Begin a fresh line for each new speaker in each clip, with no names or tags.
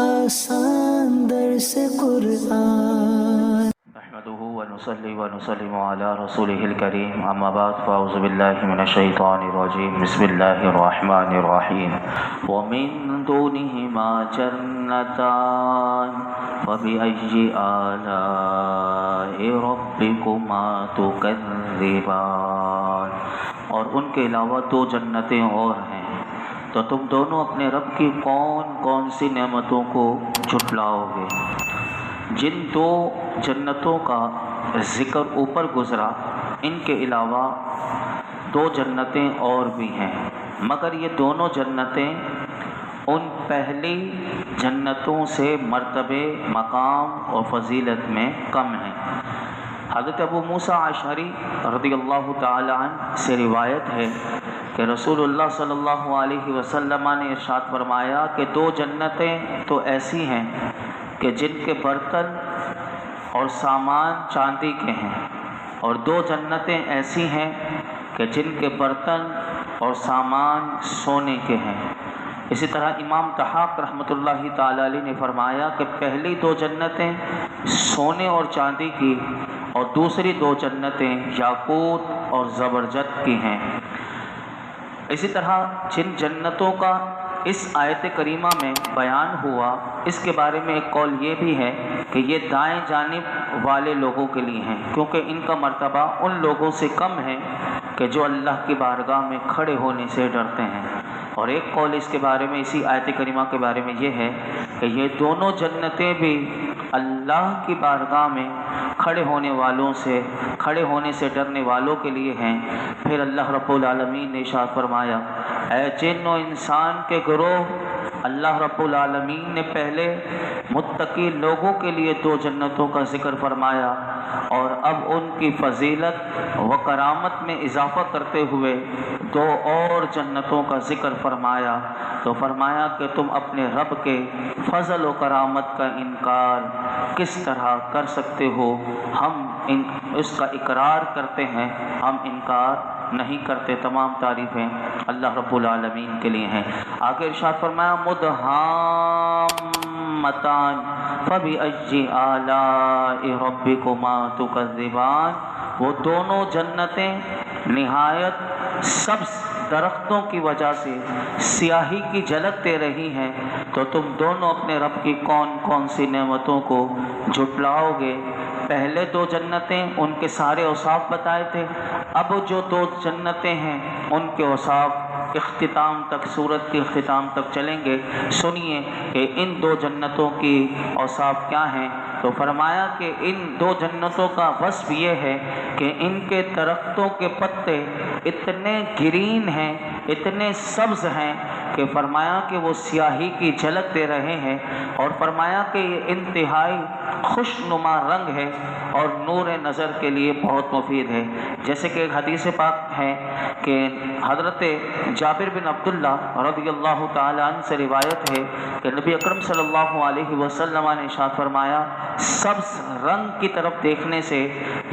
آسان درس قرآن
نحمده ونصلي ونسلم على رسوله الكريم اما بعد فاعوذ بالله من الشيطان الرجيم بسم الله الرحمن الرحيم ومن دونهما جنتان فبأي آلاء ربكما تكذبان اور ان کے علاوہ دو جنتیں اور ہیں تو تم دونوں اپنے رب کی کون کون سی نعمتوں کو جھٹلاؤ گے۔ جن دو جنتوں کا ذکر اوپر گزرا ان کے علاوہ دو جنتیں اور بھی ہیں، مگر یہ دونوں جنتیں ان پہلی جنتوں سے مرتبے، مقام اور فضیلت میں کم ہیں۔ حضرت ابو موسیٰ اشعری رضی اللہ تعالی عنہ سے روایت ہے کہ رسول اللہ صلی اللہ علیہ وسلم نے ارشاد فرمایا کہ دو جنتیں تو ایسی ہیں کہ جن کے برتن اور سامان چاندی کے ہیں، اور دو جنتیں ایسی ہیں کہ جن کے برتن اور سامان سونے کے ہیں۔ اسی طرح امام طحاق رحمۃ اللہ تعالی علیہ نے فرمایا کہ پہلی دو جنتیں سونے اور چاندی کی اور دوسری دو جنتیں یاقوت اور زبرجد کی ہیں۔ اسی طرح جن جنتوں کا اس آیت کریمہ میں بیان ہوا اس کے بارے میں ایک قول یہ بھی ہے کہ یہ دائیں جانب والے لوگوں کے لیے ہیں، کیونکہ ان کا مرتبہ ان لوگوں سے کم ہے کہ جو اللہ کی بارگاہ میں کھڑے ہونے سے ڈرتے ہیں۔ اور ایک قول اس کے بارے میں، اسی آیت کریمہ کے بارے میں یہ ہے کہ یہ دونوں جنتیں بھی اللہ کی بارگاہ میں کھڑے ہونے سے ڈرنے والوں کے لیے ہیں۔ پھر اللہ رب العالمین نے ارشاد فرمایا، اے جن و انسان کے گروہ، اللہ رب العالمین نے پہلے متقی لوگوں کے لیے دو جنتوں کا ذکر فرمایا اور اب ان کی فضیلت و کرامت میں اضافہ کرتے ہوئے دو اور جنتوں کا ذکر فرمایا، تو فرمایا کہ تم اپنے رب کے فضل و کرامت کا انکار کس طرح کر سکتے ہو؟ ہم اس کا اقرار کرتے ہیں، ہم انکار نہیں کرتے۔ تمام تعریفیں اللہ رب العالمین کے لیے ہیں۔ آگے ارشاد فرمایا مدہامتان فبأي آلاء ربكما تكذبان، وہ دونوں جنتیں نہایت سبز درختوں کی وجہ سے سیاہی کی جھلک دے رہی ہیں، تو تم دونوں اپنے رب کی کون کون سی نعمتوں کو جھٹلاؤ گے۔ پہلے دو جنتیں ان کے سارے اوصاف بتائے تھے، اب جو دو جنتیں ہیں ان کے اوصاف اختتام تک، سورت کے اختتام تک چلیں گے۔ سنیے کہ ان دو جنتوں کی اوصاف کیا ہیں۔ تو فرمایا کہ ان دو جنتوں کا وصف یہ ہے کہ ان کے درختوں کے پتے اتنے گرین ہیں، اتنے سبز ہیں کہ فرمایا کہ وہ سیاہی کی جھلک دے رہے ہیں، اور فرمایا کہ یہ انتہائی خوش نما رنگ ہے اور نور نظر کے لیے بہت مفید ہے۔ جیسے کہ ایک حدیث پاک ہے کہ حضرت جابر بن عبداللہ رضی اللہ تعالی عنہ سے روایت ہے کہ نبی اکرم صلی اللہ علیہ وسلم نے ارشاد فرمایا، سبز رنگ کی طرف دیکھنے سے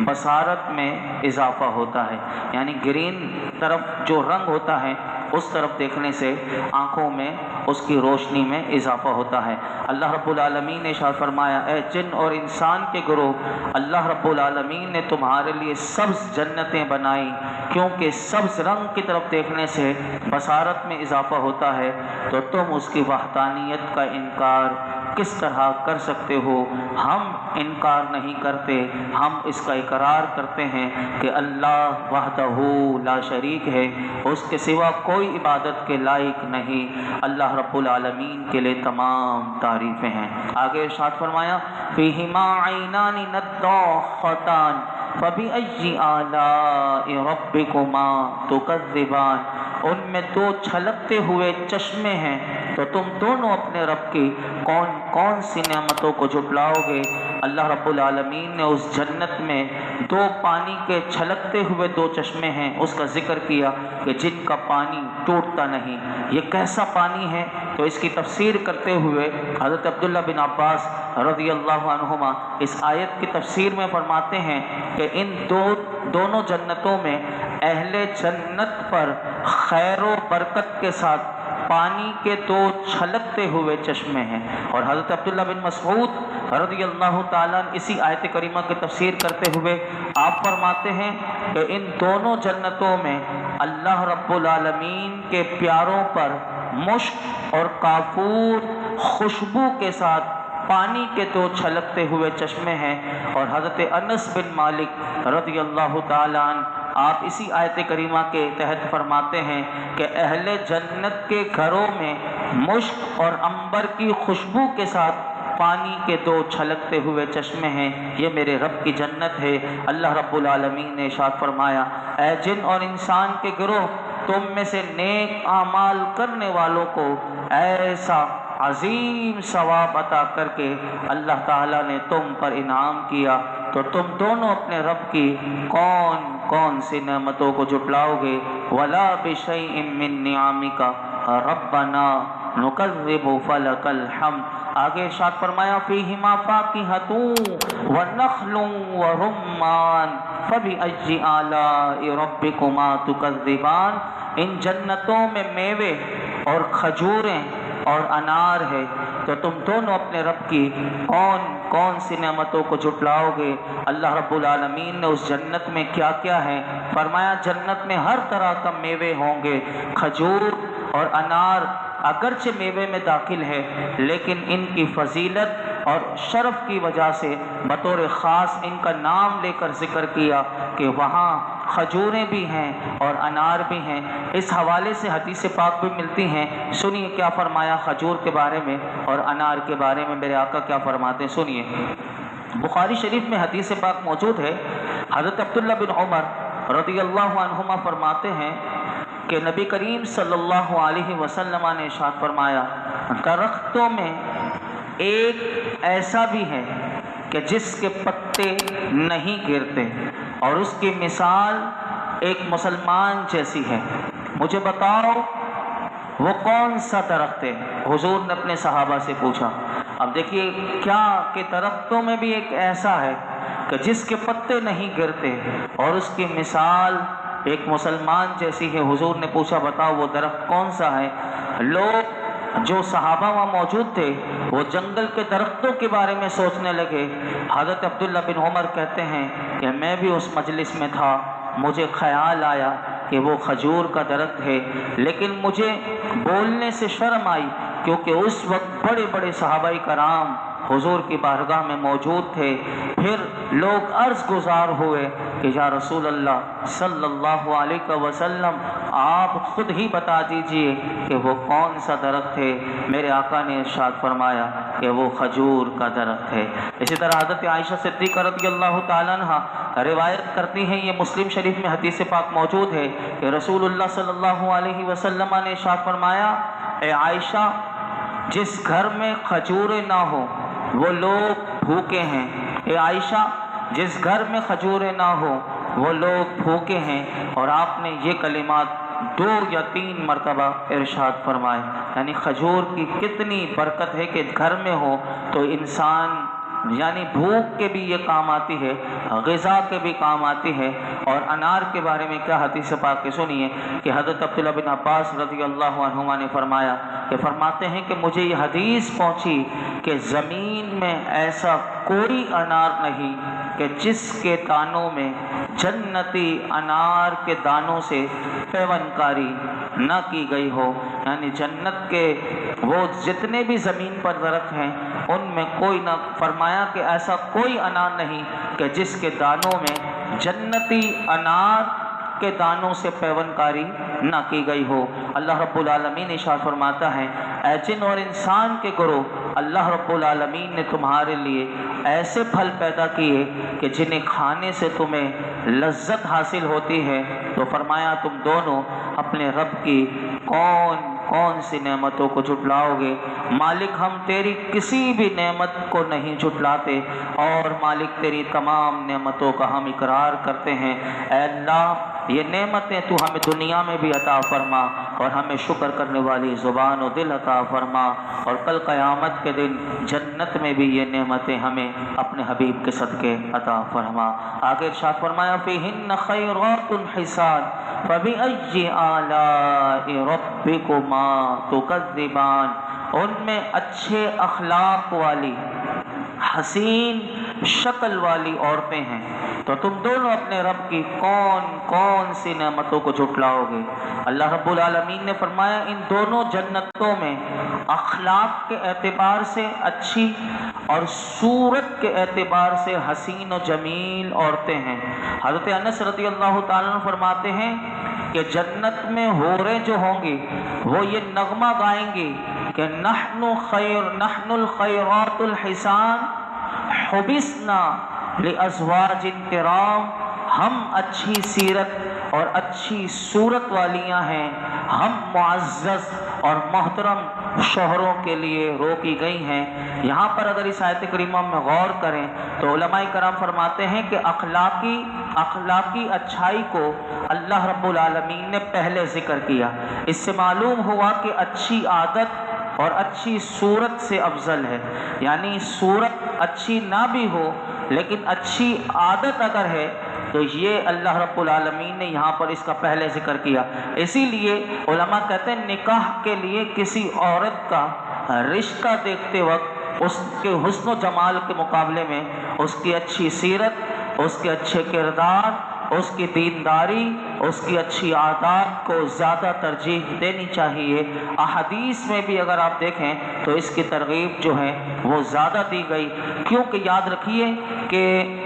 بصارت میں اضافہ ہوتا ہے، یعنی گرین طرف جو رنگ ہوتا ہے اس طرف دیکھنے سے آنکھوں میں اس کی روشنی میں اضافہ ہوتا ہے۔ اللہ رب العالمین نے ارشاد فرمایا، اے جن اور انسان کے گروہ، اللہ رب العالمین نے تمہارے لیے سبز جنتیں بنائی، کیونکہ سبز رنگ کی طرف دیکھنے سے بصارت میں اضافہ ہوتا ہے، تو تم اس کی وحدانیت کا انکار کس طرح کر سکتے ہو؟ ہم انکار نہیں کرتے، ہم اس کا اقرار کرتے ہیں کہ اللہ وحدہ لا شریک ہے، اس کے سوا کوئی عبادت کے لائق نہیں۔ اللہ رب العالمین کے لیے تمام تعریفیں ہیں۔ آگے ارشاد فرمایا، فیہما عینان نضاختان فبأي آلاء ربكما تكذبان، ان میں دو چھلکتے ہوئے چشمے ہیں، تو تم دونوں اپنے رب کی کون کون سی نعمتوں کو جھٹلاؤ گے۔ اللہ رب العالمین نے اس جنت میں دو پانی کے چھلکتے ہوئے دو چشمے ہیں، اس کا ذکر کیا کہ جن کا پانی ٹوٹتا نہیں۔ یہ کیسا پانی ہے؟ تو اس کی تفسیر کرتے ہوئے حضرت عبداللہ بن عباس رضی اللہ عنہما اس آیت کی تفسیر میں فرماتے ہیں کہ ان دونوں جنتوں میں اہل جنت پر خیر و برکت کے ساتھ پانی کے دو چھلکتے ہوئے چشمے ہیں۔ اور حضرت عبداللہ بن مسعود رضی اللہ تعالیٰ اسی آیت کریمہ کی تفسیر کرتے ہوئے آپ فرماتے ہیں کہ ان دونوں جنتوں میں اللہ رب العالمین کے پیاروں پر مشک اور کافور خوشبو کے ساتھ پانی کے دو چھلکتے ہوئے چشمے ہیں۔ اور حضرت انس بن مالک رضی اللہ تعالیٰ عنہ آپ اسی آیت کریمہ کے تحت فرماتے ہیں کہ اہل جنت کے گھروں میں مشک اور عنبر کی خوشبو کے ساتھ پانی کے دو چھلکتے ہوئے چشمے ہیں، یہ میرے رب کی جنت ہے۔ اللہ رب العالمین نے ارشاد فرمایا، اے جن اور انسان کے گروہ، تم میں سے نیک اعمال کرنے والوں کو ایسا عظیم ثواب عطا کر کے اللہ تعالیٰ نے تم پر انعام کیا، تو تم دونوں اپنے رب کی کون کون سی نعمتوں کو جھٹلاؤ گے؟ وَلَا بِشَيْءٍ مِّن نِّعَمِكَ رَبَّنَا نُكَذِّبُ فَلَكَ الْحَمْدُ۔ آگے ارشاد فرمایا، فِيهِمَا فَاكِهَةٌ وَنَخْلٌ وَرُمَّانٌ فَبِأَيِّ آلَاءِ رَبِّكُمَا تُكَذِّبَانِ۔ ان جنتوں میں میوے اور کھجوریں اور انار ہے، تو تم دونوں اپنے رب کی کون کون سی نعمتوں کو جھٹلاؤ گے؟ اللہ رب العالمین نے اس جنت میں کیا کیا ہے فرمایا، جنت میں ہر طرح کا میوے ہوں گے۔ کھجور اور انار اگرچہ میوے میں داخل ہے، لیکن ان کی فضیلت اور شرف کی وجہ سے بطور خاص ان کا نام لے کر ذکر کیا کہ وہاں کھجوریں بھی ہیں اور انار بھی ہیں۔ اس حوالے سے حدیث پاک بھی ملتی ہیں، سنیے کیا فرمایا کھجور کے بارے میں اور انار کے بارے میں میرے آقا کیا فرماتے ہیں، سنیے۔ بخاری شریف میں حدیث پاک موجود ہے، حضرت عبداللہ بن عمر رضی اللہ عنہما فرماتے ہیں کہ نبی کریم صلی اللہ علیہ وسلم نے ارشاد فرمایا، درختوں میں ایک ایسا بھی ہے کہ جس کے پتے نہیں گرتے، اور اس کی مثال ایک مسلمان جیسی ہے، مجھے بتاؤ وہ کون سا درخت ہے؟ حضور نے اپنے صحابہ سے پوچھا۔ اب دیکھیے کیا کہ درختوں میں بھی ایک ایسا ہے کہ جس کے پتے نہیں گرتے اور اس کی مثال ایک مسلمان جیسی ہے۔ حضور نے پوچھا بتاؤ وہ درخت کون سا ہے؟ لوگ جو صحابہ وہاں موجود تھے وہ جنگل کے درختوں کے بارے میں سوچنے لگے۔ حضرت عبداللہ بن عمر کہتے ہیں کہ میں بھی اس مجلس میں تھا، مجھے خیال آیا کہ وہ کھجور کا درخت ہے، لیکن مجھے بولنے سے شرم آئی، کیونکہ اس وقت بڑے بڑے صحابہ کرام حضور کی بارگاہ میں موجود تھے۔ پھر لوگ عرض گزار ہوئے کہ یا رسول اللہ صلی اللہ علیہ وسلم، آپ خود ہی بتا دیجئے کہ وہ کون سا درخت ہے۔ میرے آقا نے ارشاد فرمایا کہ وہ کھجور کا درخت ہے۔ اسی طرح حضرت عائشہ صدیقہ رضی اللہ تعالیٰ عنہ روایت کرتی ہیں، یہ مسلم شریف میں حدیث پاک موجود ہے کہ رسول اللہ صلی اللہ علیہ وسلم نے ارشاد فرمایا، اے عائشہ، جس گھر میں کھجوریں نہ ہو وہ لوگ بھوکے ہیں۔ اے عائشہ، جس گھر میں کھجوریں نہ ہو وہ لوگ بھوکے ہیں۔ اور آپ نے یہ کلمات 2 یا 3 مرتبہ ارشاد فرمائے، یعنی کھجور کی کتنی برکت ہے کہ گھر میں ہو تو انسان یعنی بھوک کے بھی یہ کام آتی ہے، غذا کے بھی کام آتی ہے۔ اور انار کے بارے میں کیا حدیث پاک کے سنیے کہ حضرت عبداللہ بن عباس رضی اللہ عنہما نے فرمایا کہ فرماتے ہیں کہ مجھے یہ حدیث پہنچی کہ زمین میں ایسا کوئی انار نہیں کہ جس کے دانوں میں جنتی انار کے دانوں سے پیوندکاری نہ کی گئی ہو، یعنی جنت کے وہ جتنے بھی زمین پر درخت ہیں ان میں کوئی نہ، فرمایا کہ ایسا کوئی انار نہیں کہ جس کے دانوں میں جنتی انار کے دانوں سے پیوندکاری نہ کی گئی ہو۔ اللہ رب العالمین ارشاد فرماتا ہے، اے جن اور انسان کے گروہ، اللہ رب العالمین نے تمہارے لیے ایسے پھل پیدا کیے کہ جنہیں کھانے سے تمہیں لذت حاصل ہوتی ہے، تو فرمایا تم دونوں اپنے رب کی کون کون سی نعمتوں کو جھٹلاؤ گے؟ مالک ہم تیری کسی بھی نعمت کو نہیں جھٹلاتے، اور مالک تیری تمام نعمتوں کا ہم اقرار کرتے ہیں۔ اے اللہ، یہ نعمتیں تو ہمیں دنیا میں بھی عطا فرما اور ہمیں شکر کرنے والی زبان و دل عطا فرما، اور کل قیامت کے دن جنت میں بھی یہ نعمتیں ہمیں اپنے حبیب کے صدقے عطا فرما۔ آگے ارشاد فرمایا فیہن خیرات حسان فبأی آلاء ربکما تکذبان، ان میں اچھے اخلاق والی حسین شکل والی عورتیں ہیں، تو تم دونوں اپنے رب کی کون کون سی نعمتوں کو جھٹلاؤ گے؟ اللہ رب العالمین نے فرمایا ان دونوں جنتوں میں اخلاق کے اعتبار سے اچھی اور صورت کے اعتبار سے حسین و جمیل عورتیں ہیں۔ حضرت انس رضی اللہ تعالیٰ عنہ فرماتے ہیں کہ جنت میں حوریں جو ہوں گی وہ یہ نغمہ گائیں گی کہ نحن الخیرات الحسان حبسنا لازواج کرام، ہم اچھی سیرت اور اچھی صورت والیاں ہیں، ہم معزز اور محترم شوہروں کے لیے روکی گئی ہیں۔ یہاں پر اگر اس آیت کریمہ میں غور کریں تو علماء کرام فرماتے ہیں کہ اخلاقی اچھائی کو اللہ رب العالمین نے پہلے ذکر کیا۔ اس سے معلوم ہوا کہ اچھی عادت اور اچھی صورت سے افضل ہے، یعنی صورت اچھی نہ بھی ہو لیکن اچھی عادت اگر ہے تو یہ اللہ رب العالمین نے یہاں پر اس کا پہلے ذکر کیا۔ اسی لیے علماء کہتے ہیں نکاح کے لیے کسی عورت کا رشتہ دیکھتے وقت اس کے حسن و جمال کے مقابلے میں اس کی اچھی سیرت، اس کے اچھے کردار، اس کی دینداری، اس کی اچھی عادات کو زیادہ ترجیح دینی چاہیے۔ احادیث میں بھی اگر آپ دیکھیں تو اس کی ترغیب جو ہے وہ زیادہ دی گئی، کیونکہ یاد رکھیے کہ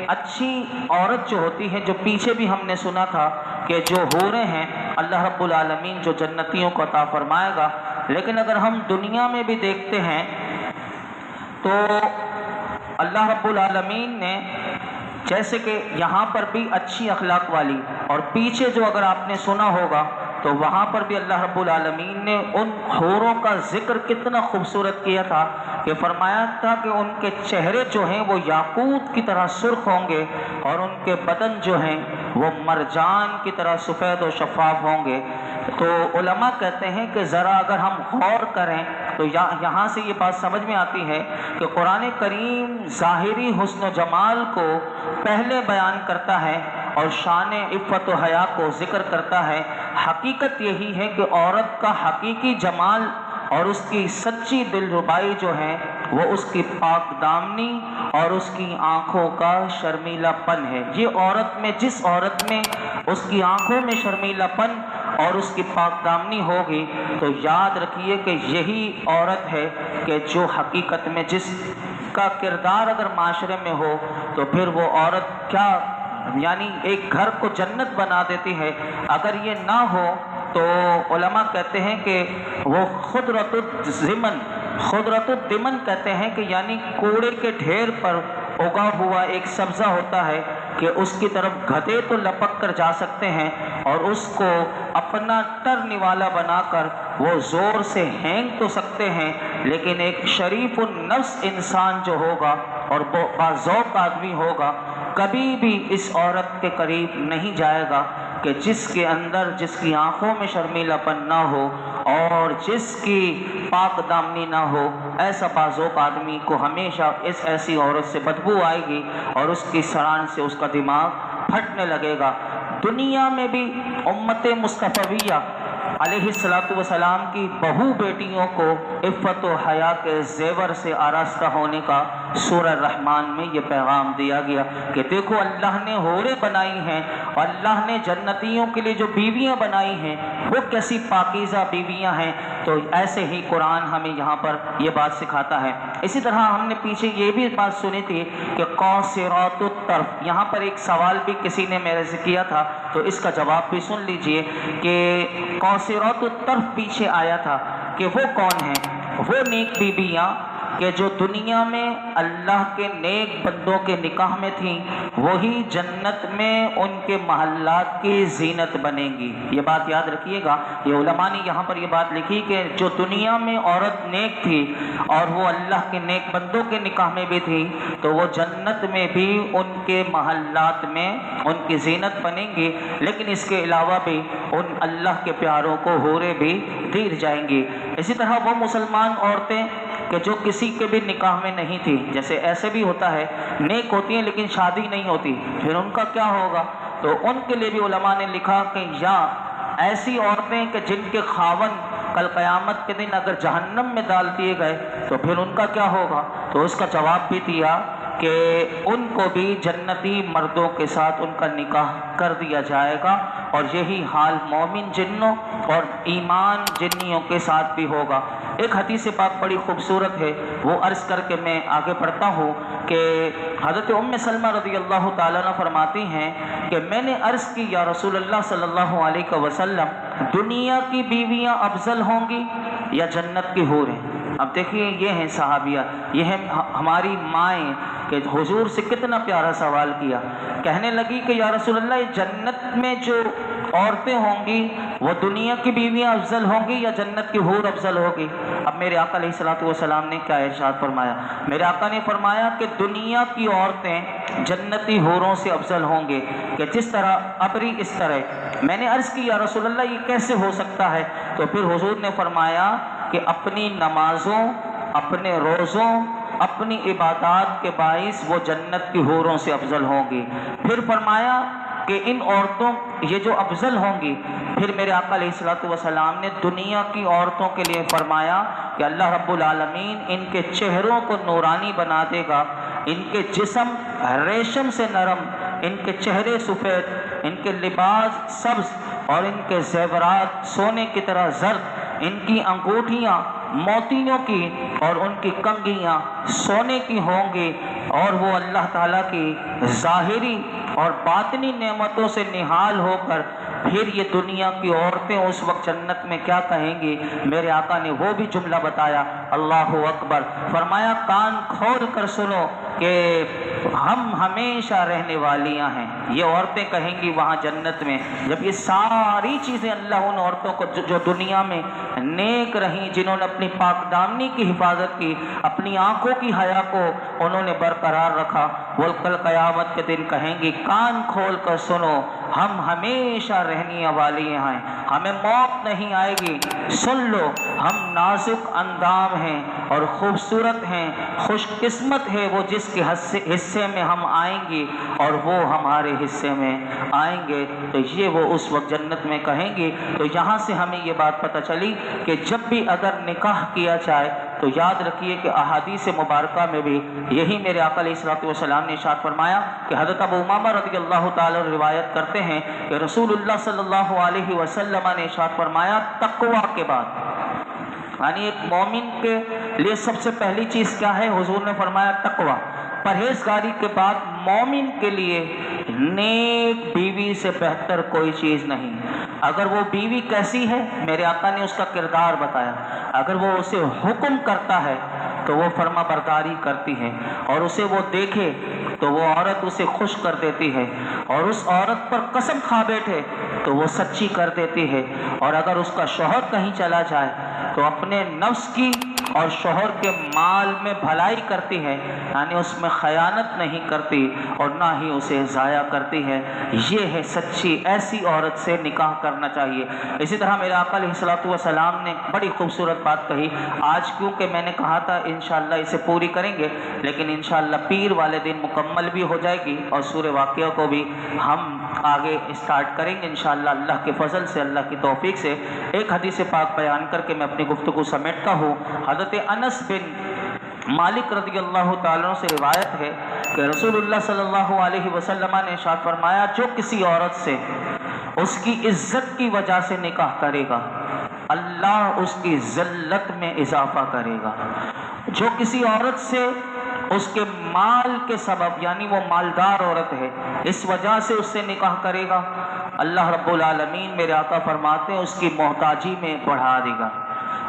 اچھی عورت جو ہوتی ہے، جو پیچھے بھی ہم نے سنا تھا کہ جو حوریں ہیں اللہ رب العالمین جو جنتیوں کو عطا فرمائے گا، لیکن اگر ہم دنیا میں بھی دیکھتے ہیں تو اللہ رب العالمین نے جیسے کہ یہاں پر بھی اچھی اخلاق والی، اور پیچھے جو اگر آپ نے سنا ہوگا تو وہاں پر بھی اللہ رب العالمین نے ان حوروں کا ذکر کتنا خوبصورت کیا تھا کہ فرمایا تھا کہ ان کے چہرے جو ہیں وہ یاقوت کی طرح سرخ ہوں گے اور ان کے بدن جو ہیں وہ مرجان کی طرح سفید و شفاف ہوں گے۔ تو علماء کہتے ہیں کہ ذرا اگر ہم غور کریں تو یہاں سے یہ بات سمجھ میں آتی ہے کہ قرآن کریم ظاہری حسن و جمال کو پہلے بیان کرتا ہے اور شان عفت و حیا کو ذکر کرتا ہے۔ حقیقت یہی ہے کہ عورت کا حقیقی جمال اور اس کی سچی دلربائی جو ہے وہ اس کی پاک دامنی اور اس کی آنکھوں کا شرمیلا پن ہے۔ یہ عورت میں، جس عورت میں اس کی آنکھوں میں شرمیلا پن اور اس کی پاک دامنی ہوگی تو یاد رکھیے کہ یہی عورت ہے کہ جو حقیقت میں جس کا کردار اگر معاشرے میں ہو تو پھر وہ عورت کیا، یعنی ایک گھر کو جنت بنا دیتی ہے۔ اگر یہ نہ ہو تو علماء کہتے ہیں کہ وہ خضرۃ الدمن کہتے ہیں کہ یعنی کوڑے کے ڈھیر پر اگا ہوا ایک سبزہ ہوتا ہے کہ اس کی طرف گدھے تو لپک کر جا سکتے ہیں اور اس کو اپنا ٹر نوالا بنا کر وہ زور سے ہینگ تو سکتے ہیں، لیکن ایک شریف النفس انسان جو ہوگا اور باذوق آدمی ہوگا کبھی بھی اس عورت کے قریب نہیں جائے گا کہ جس کے اندر، جس کی آنکھوں میں شرمیلا پن نہ ہو اور جس کی پاک دامنی نہ ہو۔ ایسا باذوق آدمی کو ہمیشہ ایسی عورت سے بدبو آئے گی اور اس کی سران سے اس کا دماغ پھٹنے لگے گا۔ دنیا میں بھی امت مصطفیہ علیہ السلام کی بہو بیٹیوں کو عفت و حیا کے زیور سے آراستہ ہونے کا سورہ الرحمن میں یہ پیغام دیا گیا کہ دیکھو اللہ نے حوریں بنائی ہیں اور اللہ نے جنتیوں کے لیے جو بیویاں بنائی ہیں وہ کیسی پاکیزہ بیویاں ہیں۔ تو ایسے ہی قرآن ہمیں یہاں پر یہ بات سکھاتا ہے۔ اسی طرح ہم نے پیچھے یہ بھی بات سنی تھی کہ قاصرات الطرف، یہاں پر ایک سوال بھی کسی نے میرے سے کیا تھا تو اس کا جواب بھی سن لیجئے کہ قاصرات الطرف پیچھے آیا تھا کہ وہ کون ہیں؟ وہ نیک بیویاں کہ جو دنیا میں اللہ کے نیک بندوں کے نکاح میں تھیں وہی جنت میں ان کے محلات کی زینت بنیں گی۔ یہ بات یاد رکھیے گا، یہ علماء نے یہاں پر یہ بات لکھی کہ جو دنیا میں عورت نیک تھی اور وہ اللہ کے نیک بندوں کے نکاح میں بھی تھی تو وہ جنت میں بھی ان کے محلات میں ان کی زینت بنیں گی، لیکن اس کے علاوہ بھی ان اللہ کے پیاروں کو حوریں بھی دی جائیں گی۔ اسی طرح وہ مسلمان عورتیں کہ جو کسی کے بھی نکاح میں نہیں تھی، جیسے ایسے بھی ہوتا ہے نیک ہوتی ہیں لیکن شادی نہیں ہوتی، پھر ان کا کیا ہوگا؟ تو ان کے لیے بھی علماء نے لکھا کہ یا ایسی عورتیں کہ جن کے خاوند کل قیامت کے دن اگر جہنم میں ڈال دیے گئے تو پھر ان کا کیا ہوگا؟ تو اس کا جواب بھی دیا کہ ان کو بھی جنتی مردوں کے ساتھ ان کا نکاح کر دیا جائے گا، اور یہی حال مومن جنوں اور ایمان جنیوں کے ساتھ بھی ہوگا۔ ایک حدیث پاک بڑی خوبصورت ہے، وہ عرض کر کے میں آگے پڑھتا ہوں کہ حضرت ام سلمہ رضی اللہ تعالیٰ عنہ فرماتی ہیں کہ میں نے عرض کی یا رسول اللہ صلی اللہ علیہ وسلم، دنیا کی بیویاں افضل ہوں گی یا جنت کی حوریں؟ اب دیکھیے یہ ہیں صحابیہ، یہ ہیں ہماری مائیں کہ حضور سے کتنا پیارا سوال کیا۔ کہنے لگی کہ یا رسول اللہ یہ جنت میں جو عورتیں ہوں گی وہ دنیا کی بیویاں افضل ہوں گی یا جنت کی حور افضل ہوگی؟ اب میرے آقا علیہ الصلوۃ والسلام نے کیا ارشاد فرمایا؟ میرے آقا نے فرمایا کہ دنیا کی عورتیں جنتی حوروں سے افضل ہوں گے، کہ جس طرح ابری اس طرح۔ میں نے عرض کی یا رسول اللہ یہ کیسے ہو سکتا ہے؟ تو پھر حضور نے فرمایا کہ اپنی نمازوں، اپنے روزوں، اپنی عبادات کے باعث وہ جنت کی حوروں سے افضل ہوں گی۔ پھر فرمایا کہ ان عورتوں یہ جو افضل ہوں گی، پھر میرے آقا علیہ الصلوۃ والسلام نے دنیا کی عورتوں کے لیے فرمایا کہ اللہ رب العالمین ان کے چہروں کو نورانی بنا دے گا، ان کے جسم ریشم سے نرم، ان کے چہرے سفید، ان کے لباس سبز، اور ان کے زیورات سونے کی طرح زرد، ان کی انگوٹھیاں موتیوں کی اور ان کی کنگھیاں سونے کی ہوں گی، اور وہ اللہ تعالیٰ کی ظاہری اور باطنی نعمتوں سے نہال ہو کر پھر یہ دنیا کی عورتیں اس وقت جنت میں کیا کہیں گی؟ میرے آقا نے وہ بھی جملہ بتایا، اللہ اکبر، فرمایا کان کھول کر سنو کہ ہم ہمیشہ رہنے والیاں ہیں، یہ عورتیں کہیں گی وہاں جنت میں۔ جب یہ ساری چیزیں اللہ ان عورتوں کو جو دنیا میں نیک رہیں، جنہوں نے اپنی پاک دامنی کی حفاظت کی، اپنی آنکھوں کی حیا کو انہوں نے برقرار رکھا، وہ کل قیامت کے دن کہیں گی کان کھول کر سنو ہم ہمیشہ رہنے والی ہیں، ہمیں موت نہیں آئے گی، سن لو ہم نازک اندام ہیں اور خوبصورت ہیں، خوش قسمت ہے وہ جس کے حصے میں ہم آئیں گی اور وہ ہمارے حصے میں آئیں گے۔ تو یہ وہ اس وقت جنت میں کہیں گے۔ تو یہاں سے ہمیں یہ بات پتہ چلی کہ جب بھی اگر نکاح کیا جائے تو یاد رکھیے کہ احادیث مبارکہ میں بھی یہی میرے آقا علیہ الصلوۃ والسلام نے ارشاد فرمایا کہ حضرت ابو امامہ رضی اللہ تعالی روایت کرتے ہیں کہ رسول اللہ صلی اللہ علیہ وسلم نے ارشاد فرمایا تقوی کے بعد، یعنی ایک مومن کے لیے سب سے پہلی چیز کیا ہے؟ حضور نے فرمایا تقوی، پرہیزگاری کے بعد مومن کے لیے نیک بیوی سے بہتر کوئی چیز نہیں۔ اگر وہ بیوی کیسی ہے، میرے آقا نے اس کا کردار بتایا، اگر وہ اسے حکم کرتا ہے تو وہ فرما برداری کرتی ہے، اور اسے وہ دیکھے تو وہ عورت اسے خوش کر دیتی ہے، اور اس عورت پر قسم کھا بیٹھے تو وہ سچی کر دیتی ہے، اور اگر اس کا شوہر کہیں چلا جائے تو اپنے نفس کی اور شوہر کے مال میں بھلائی کرتی ہے، یعنی اس میں خیانت نہیں کرتی اور نہ ہی اسے ضائع کرتی ہے۔ یہ ہے سچی، ایسی عورت سے نکاح کرنا چاہیے۔ اسی طرح میرے آقا علیہ الصلوۃ والسلام نے بڑی خوبصورت بات کہی، آج کیونکہ میں نے کہا تھا انشاءاللہ اسے پوری کریں گے، لیکن انشاءاللہ پیر والے دن مکمل بھی ہو جائے گی، اور سورہ واقعہ کو بھی ہم آگے اسٹارٹ کریں گے انشاءاللہ اللہ کے فضل سے، اللہ کی توفیق سے۔ ایک حدیث پاک بیان کر کے میں اپنی گفتگو سمیٹتا ہوں۔ حضرت انس بن مالک رضی اللہ تعالیٰ عنہ سے روایت ہے کہ رسول اللہ صلی اللہ علیہ وسلم نے ارشاد فرمایا جو کسی عورت سے اس کی عزت کی وجہ سے نکاح کرے گا اللہ اس کی ذلت میں اضافہ کرے گا، جو کسی عورت سے اس کے مال کے سبب، یعنی وہ مالدار عورت ہے، اس وجہ سے اس سے نکاح کرے گا، اللہ رب العالمین میرے آقا فرماتے ہیں اس کی محتاجی میں بڑھا دے گا،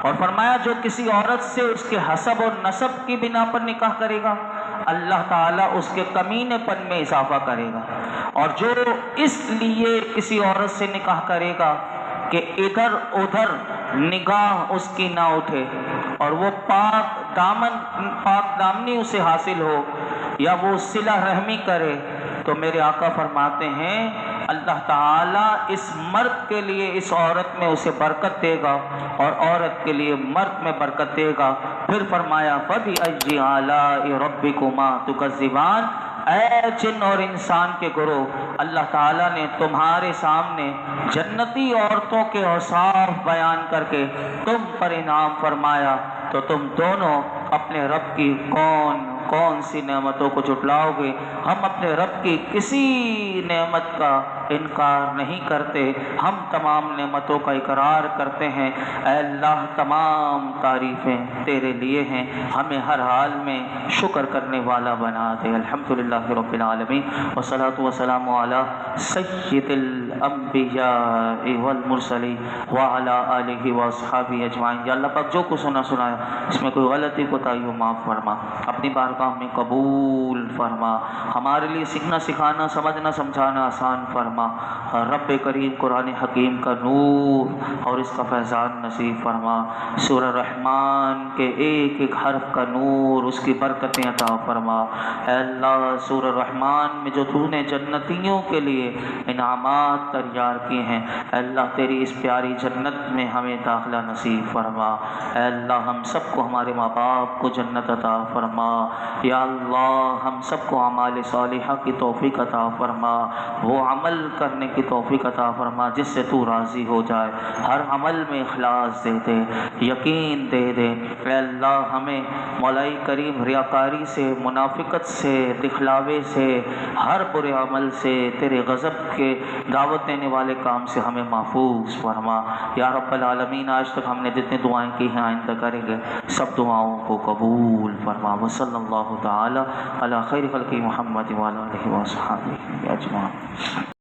اور فرمایا جو کسی عورت سے اس کے حسب اور نسب کی بنا پر نکاح کرے گا اللہ تعالیٰ اس کے کمینے پن میں اضافہ کرے گا، اور جو اس لیے کسی عورت سے نکاح کرے گا کہ ادھر ادھر نگاہ اس کی نہ اٹھے اور وہ پاک دامنی اسے حاصل ہو یا وہ صلہ رحمی کرے، تو میرے آقا فرماتے ہیں اللہ تعالیٰ اس مرد کے لیے اس عورت میں اسے برکت دے گا اور عورت کے لیے مرد میں برکت دے گا۔ پھر فرمایا فَبِأَيِّ آلَاءِ رَبِّكُمَا تُكَذِّبَانِ، اے جن اور انسان کے گروہ، اللہ تعالیٰ نے تمہارے سامنے جنتی عورتوں کے اوصاف بیان کر کے تم پر انعام فرمایا، تو تم دونوں اپنے رب کی کون سی نعمتوں کو جھٹلاؤ گے؟ ہم اپنے رب کی کسی نعمت کا انکار نہیں کرتے، ہم تمام نعمتوں کا اقرار کرتے ہیں۔ اے اللہ تمام تعریفیں تیرے لیے ہیں، ہمیں ہر حال میں شکر کرنے والا بنا دے۔ الحمدللہ رب العالمین والصلاة والسلام علی سید الانبیاء والمرسلین وعلی آلہ واصحابہ اجمعین۔ یا اللہ پاک جو کچھ سنایا اس میں کوئی غلطی کوتاہی ہو معاف فرما، اپنی بارگاہ میں قبول فرما، ہمارے لیے سیکھنا سکھانا سمجھنا سمجھانا آسان فرما۔ رب کریم قرآن حکیم کا نور اور اس کا فیضان نصیب فرما، سورہ رحمان کے ایک ایک حرف کا نور، اس کی برکتیں عطا فرما۔ اے اللہ سورہ رحمان میں جو تو نے جنتیوں کے لیے انعامات تیار کیے ہیں، اے اللہ تیری اس پیاری جنت میں ہمیں داخلہ نصیب فرما۔ اے اللہ ہم سب کو ہمارے ماں باپ کو جنت عطا فرما۔ یا اللہ ہم سب کو اعمال صالحہ کی توفیق عطا فرما، وہ عمل کرنے کی توفیق عطا فرما جس سے تو راضی ہو جائے، ہر عمل میں اخلاص دے دے، یقین دے دے۔ اے اللہ ہمیں مولائی کریم ریاکاری سے، منافقت سے، دکھلاوے سے، ہر برے عمل سے، تیرے غضب کے دعوت دینے والے کام سے ہمیں محفوظ فرما۔ یا رب العالمین آج تک ہم نے جتنی دعائیں کی ہیں آئندہ کریں گے سب دعاؤں کو قبول فرما۔ وصلی اللہ تعالی علی خیر خلق محمد وعلی آلہ وصحبہ اجمعین۔